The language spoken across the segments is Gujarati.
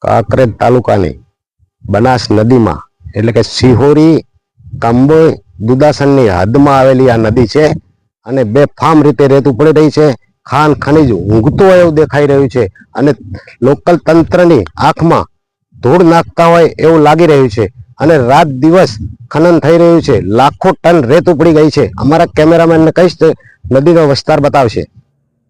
કાંકરેજ તાલુકાની બનાસ નદીમાં એટલે કે સિહોરી કંબોઈ દુદાસણની હદમાં આવેલી આ નદી છે અને બેફામ રીતે રેત ઉપડી રહી છે. ખાન ખનીજ ઊંઘતું હોય એવું દેખાઈ રહ્યું છે અને લોકલ તંત્રની આંખમાં ધૂળ નાખતા હોય એવું લાગી રહ્યું છે અને રાત દિવસ ખનન થઈ રહ્યું છે. લાખો ટન રેત ઉપડી ગઈ છે. અમારા કેમેરામેનને કહીશ તો નદીનો વિસ્તાર બતાવશે.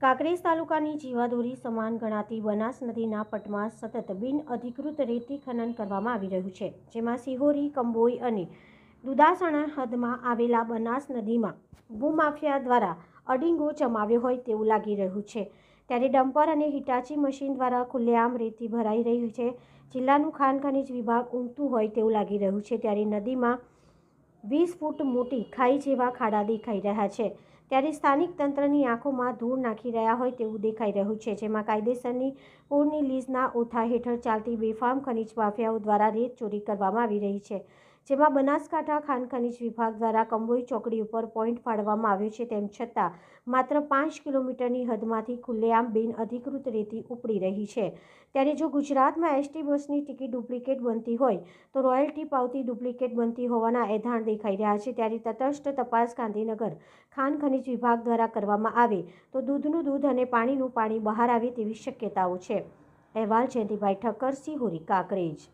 કાંકરેજ તાલુકાની જીવાદોરી સમાન ગણાતી બનાસ નદીના પટમાં સતત બિન અધિકૃત રેતી ખનન કરવામાં આવી રહ્યું છે, જેમાં સિહોરી, કંબોઈ અને દુદાસણા હદમાં આવેલા બનાસ નદીમાં ભૂમાફિયા દ્વારા અડીંગો જમાવ્યો હોય તેવું લાગી રહ્યું છે. ત્યારે ડમ્પર અને હિટાચી મશીન દ્વારા ખુલ્લેઆમ રેતી ભરાઈ રહી છે. જિલ્લાનું ખાન ખનીજ વિભાગ ઊંઘતું હોય તેવું લાગી રહ્યું છે. ત્યારે નદીમાં 20 ફૂટ મોટી ખાઈ જેવા ખાડા દેખાઈ રહ્યા છે. ત્યારે સ્થાનિક તંત્રની આંખોમાં ધૂળ નાખી રહ્યા હોય તેવું દેખાઈ રહ્યું છે, જેમાં કાયદેસરની પૂરની લીઝના ઓથા હેઠળ ચાલતી બેફામ ખનીજ માફિયાઓ દ્વારા રેત ચોરી કરવામાં આવી રહી છે. જેમાં બનાસકાંઠા ખાન ખનીજ વિભાગ દ્વારા કંબોઈ ચોકડી ઉપર પોઈન્ટ ફાળવવામાં આવ્યો છે. તેમ છતાં માત્ર 5 કિલોમીટરની હદમાંથી ખુલ્લેઆમ બિન અધિકૃત રેતી ઉપડી રહી છે. ત્યારે જો ગુજરાતમાં એસટી બસની ટિકિટ ડુપ્લિકેટ બનતી હોય તો રોયલ્ટી પાવતી ડુપ્લિકેટ બનતી હોવાના એધાણ દેખાઈ રહ્યા છે. ત્યારે તટસ્થ તપાસ ગાંધીનગર ખાન ખનીજ વિભાગ દ્વારા કરવામાં આવે તો દૂધનું દૂધ અને પાણીનું પાણી બહાર આવે તેવી શક્યતાઓ છે. અહેવાલ જયંતિભાઈ ઠક્કર, સિહોરી, કાંકરેજ.